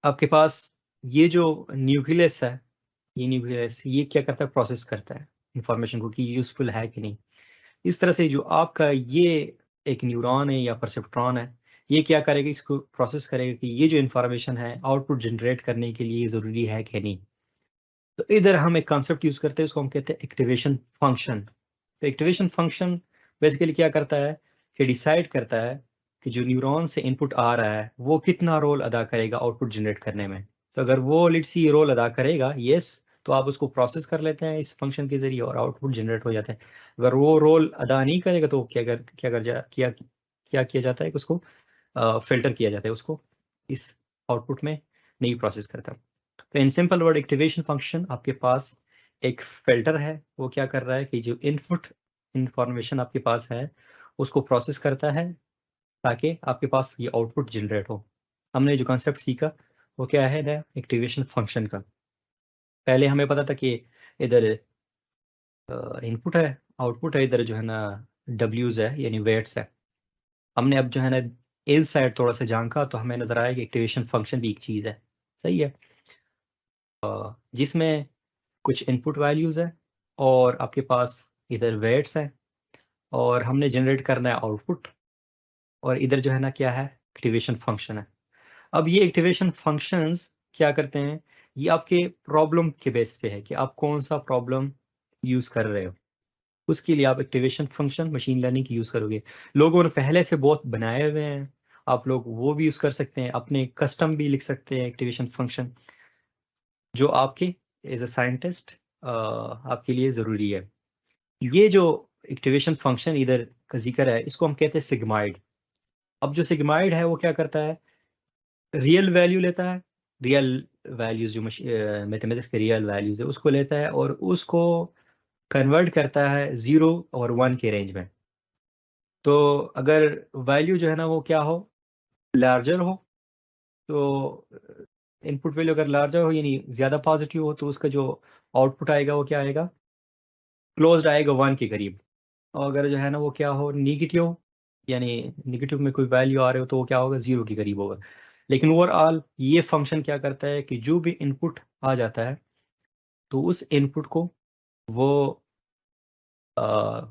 आपके पास ये जो न्यूक्लियस है, ये क्या करता है, प्रोसेस करता है इंफॉर्मेशन को कि यूजफुल है कि नहीं। इस तरह से जो आपका ये एक न्यूरॉन है या परसेप्ट्रॉन है, ये क्या करेगा, इसको प्रोसेस करेगा कि ये जो इंफॉर्मेशन है आउटपुट जनरेट करने के लिए ज़रूरी है कि नहीं। तो इधर हम एक कॉन्सेप्ट यूज़ करते हैं, उसको हम कहते हैं एक्टिवेशन फंक्शन। तो एक्टिवेशन फंक्शन बेसिकली क्या करता है कि डिसाइड करता है कि जो न्यूरॉन से इनपुट आ रहा है वो कितना रोल अदा करेगा आउटपुट जनरेट करने में। तो अगर वो लेट्स सी रोल अदा करेगा, यस, तो आप उसको प्रोसेस कर लेते हैं इस फंक्शन के जरिए और आउटपुट जनरेट हो जाता है। अगर वो रोल अदा नहीं करेगा तो क्या किया जाता है कि उसको फिल्टर किया जाता है, उसको इस आउटपुट में नहीं प्रोसेस करता। तो in simple word, activation function आपके पास एक फिल्टर है, वो क्या कर रहा है कि जो इनपुट इंफॉर्मेशन आपके पास है उसको प्रोसेस करता है ताकि आपके पास ये आउटपुट जनरेट हो। हमने जो कॉन्सेप्ट सीखा वो क्या है ना, एक्टिवेशन फंक्शन का। पहले हमें पता था कि इधर इनपुट है, आउटपुट है, इधर जो है ना डब्ल्यूज है यानी वेट्स है। हमने अब जो है ना इन साइड थोड़ा सा झांका तो हमें नजर आया कि एक्टिवेशन फंक्शन भी एक चीज है, सही है, जिसमें कुछ इनपुट वैल्यूज है और आपके पास इधर वेट्स है और हमने जनरेट करना है आउटपुट, और इधर जो है ना क्या है, एक्टिवेशन फंक्शन है। अब ये एक्टिवेशन फंक्शंस क्या करते हैं, ये आपके प्रॉब्लम के बेस पे है कि आप कौन सा प्रॉब्लम यूज कर रहे हो, उसके लिए आप एक्टिवेशन फंक्शन मशीन लर्निंग की यूज करोगे। लोगों ने पहले से बहुत बनाए हुए हैं, आप लोग वो भी यूज कर सकते हैं, अपने कस्टम भी लिख सकते हैं एक्टिवेशन फंक्शन, जो आपके एज अ साइंटिस्ट आपके लिए जरूरी है। ये जो एक्टिवेशन फंक्शन इधर का जिक्र है इसको हम कहते हैं सिग्माइड। अब जो सिग्माइड है वो क्या करता है, रियल वैल्यू लेता है, रियल वैल्यूज जो मैथमेटिक्स के रियल वैल्यूज है उसको लेता है और उसको कन्वर्ट करता है 0 और 1 के रेंज में। तो अगर वैल्यू जो है ना वो क्या हो, लार्जर हो, तो इनपुट वैल्यू अगर लार्जर हो यानी ज्यादा पॉजिटिव हो तो उसका जो आउटपुट आएगा वो क्या आएगा, क्लोज्ड आएगा 1 के करीब। और अगर जो है ना वो क्या हो, निगेटिव, यानी निगेटिव में कोई वैल्यू आ रहे हो तो वो क्या होगा, 0 के करीब होगा। लेकिन ओवरऑल ये फंक्शन क्या करता है कि जो भी इनपुट आ जाता है तो उस इनपुट को वो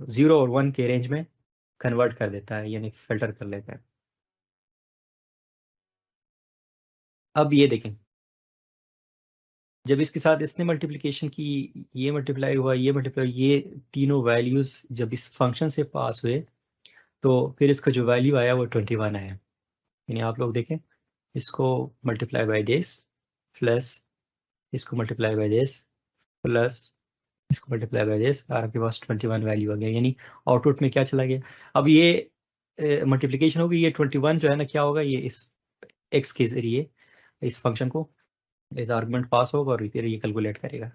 0 और 1 के रेंज में कन्वर्ट कर देता है यानी फिल्टर कर लेता है। अब ये देखें, जब इसके साथ इसने मल्टीप्लिकेशन की, ये मल्टीप्लाई हुआ, ये मल्टीप्लाई, ये तीनों वैल्यूज जब इस फंक्शन से पास हुए तो फिर इसका जो वैल्यू आया वो 21 आया। यानी आप लोग देखें, इसको मल्टीप्लाई बाय दिस प्लस इसको मल्टीप्लाई बाय दिस प्लस इसको मल्टीप्लाई बाय दिस, और आपके पास 21 वैल्यू आ गया, यानी आउटपुट में क्या चला गया। अब ये मल्टीप्लिकेशन होगी, ये 21 जो है ना क्या होगा, ये इस एक्स के जरिए इस फंक्शन को इस आर्गुमेंट पास होगा और फिर ये कैलकुलेट करेगा।